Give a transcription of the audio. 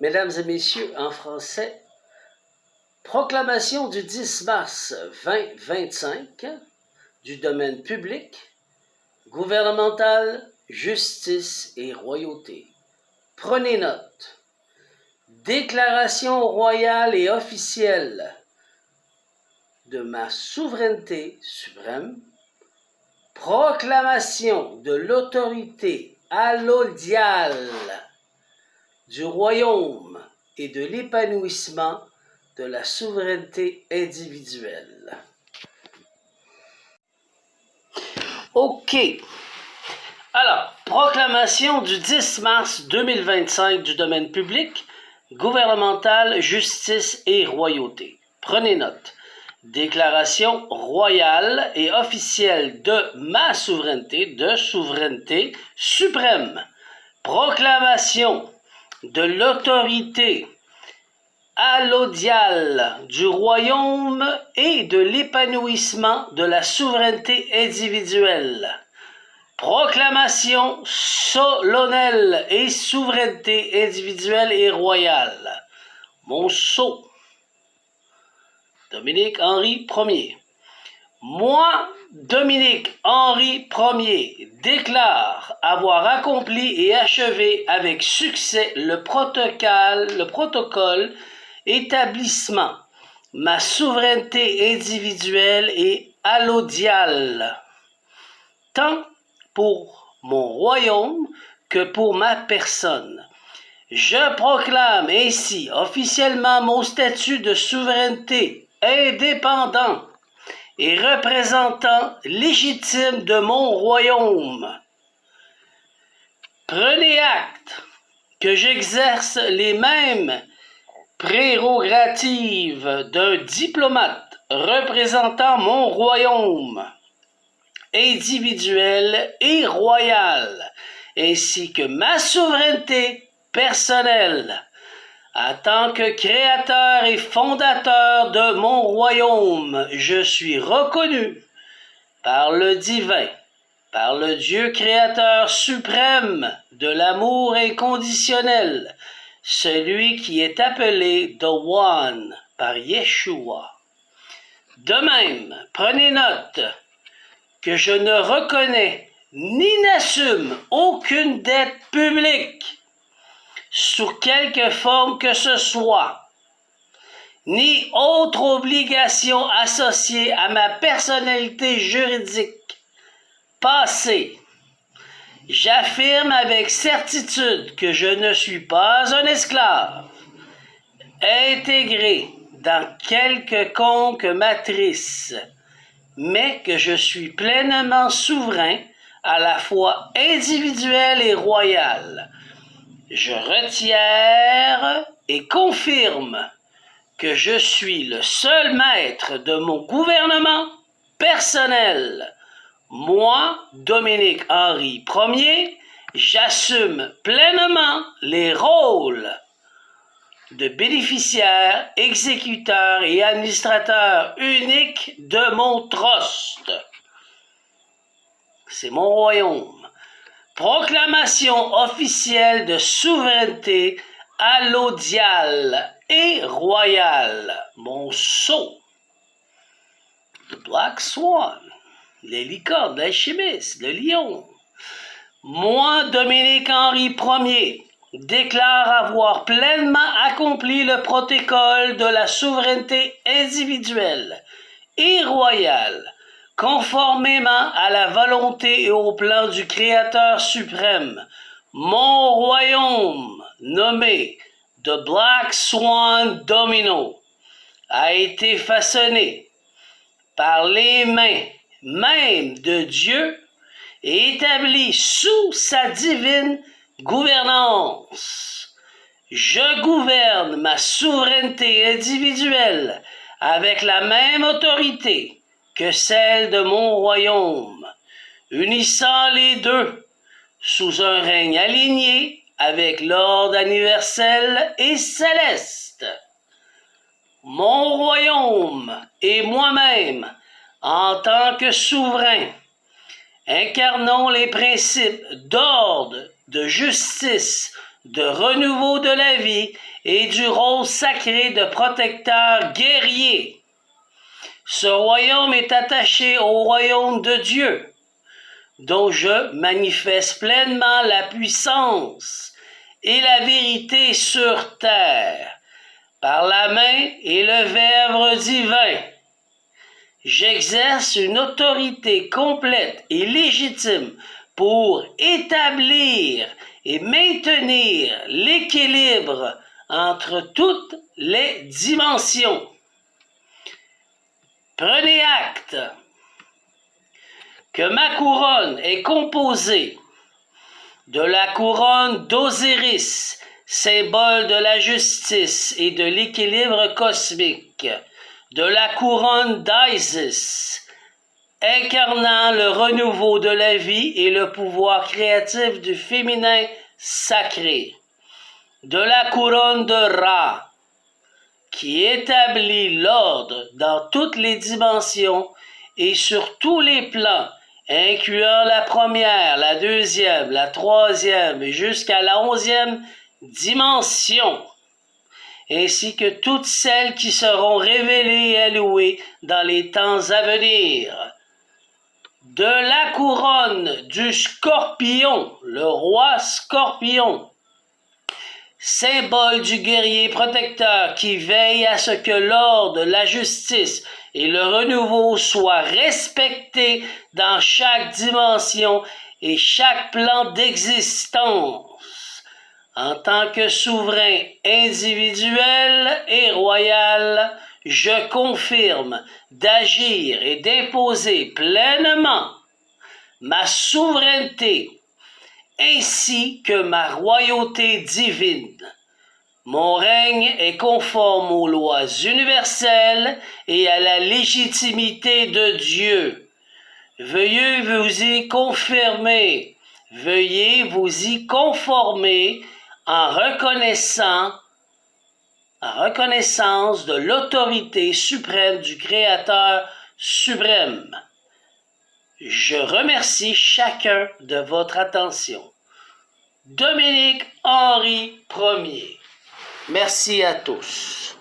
Mesdames et messieurs, en français, proclamation du 10 mars 2025 du domaine public, gouvernemental, justice et royauté. Prenez note. Déclaration royale et officielle de ma souveraineté suprême, proclamation de l'autorité allodiale du royaume et de l'épanouissement de la souveraineté individuelle. OK. Alors, proclamation du 10 mars 2025 du domaine public, gouvernemental, justice et royauté. Prenez note. Déclaration royale et officielle de ma souveraineté, suprême. Proclamation de l'autorité allodiale du royaume et de l'épanouissement de la souveraineté individuelle. Proclamation solennelle et souveraineté individuelle et royale. Mon sceau. Dominique-Henri Ier. Moi, Dominique-Henri Ier, déclare avoir accompli et achevé avec succès le protocole établissement ma souveraineté individuelle et allodiale, tant pour mon royaume que pour ma personne. Je proclame ainsi officiellement mon statut de souveraineté indépendant et représentant légitime de mon royaume. Prenez acte que j'exerce les mêmes prérogatives d'un diplomate représentant mon royaume individuel et royal, ainsi que ma souveraineté personnelle. En tant que créateur et fondateur de mon royaume, je suis reconnu par le divin, par le Dieu créateur suprême de l'amour inconditionnel, celui qui est appelé The One par Yeshua. De même, prenez note que je ne reconnais ni n'assume aucune dette publique sous quelque forme que ce soit, ni autre obligation associée à ma personnalité juridique passée. J'affirme avec certitude que je ne suis pas un esclave, intégré dans quelconque matrice, mais que je suis pleinement souverain, à la fois individuel et royal. Je retiens et confirme que je suis le seul maître de mon gouvernement personnel. Moi, Dominique-Henri Ier, j'assume pleinement les rôles de bénéficiaire, exécuteur et administrateur unique de mon trust. C'est mon royaume. Proclamation officielle de souveraineté allodiale et royale. Mon sceau. Le Black Swan. Les licornes, l'alchimiste, le lion. Moi, Dominique-Henri Ier, déclare avoir pleinement accompli le protocole de la souveraineté individuelle et royale, conformément à la volonté et au plan du Créateur suprême. Mon royaume, nommé The Black Swan Domino, a été façonné par les mains même de Dieu et établi sous sa divine gouvernance. Je gouverne ma souveraineté individuelle avec la même autorité que celle de mon royaume, unissant les deux sous un règne aligné avec l'ordre universel et céleste. Mon royaume et moi-même, en tant que souverain, incarnons les principes d'ordre, de justice, de renouveau de la vie et du rôle sacré de protecteur guerrier. Ce royaume est attaché au royaume de Dieu, dont je manifeste pleinement la puissance et la vérité sur terre, par la main et le Verbe divin. J'exerce une autorité complète et légitime pour établir et maintenir l'équilibre entre toutes les dimensions. Prenez acte que ma couronne est composée de la couronne d'Osiris, symbole de la justice et de l'équilibre cosmique, de la couronne d'Isis, incarnant le renouveau de la vie et le pouvoir créatif du féminin sacré, de la couronne de Ra, qui établit l'ordre dans toutes les dimensions et sur tous les plans, incluant la première, la deuxième, la troisième et jusqu'à la 11e dimension, ainsi que toutes celles qui seront révélées et allouées dans les temps à venir. De la couronne du Scorpion, le roi Scorpion, symbole du guerrier protecteur qui veille à ce que l'ordre, la justice et le renouveau soient respectés dans chaque dimension et chaque plan d'existence. En tant que souverain individuel et royal, je confirme d'agir et d'imposer pleinement ma souveraineté ainsi que ma royauté divine. Mon règne est conforme aux lois universelles et à la légitimité de Dieu. Veuillez vous y confirmer, veuillez vous y conformer en reconnaissance de l'autorité suprême du Créateur suprême. Je remercie chacun de votre attention. Dominique Henri Ier. Merci à tous.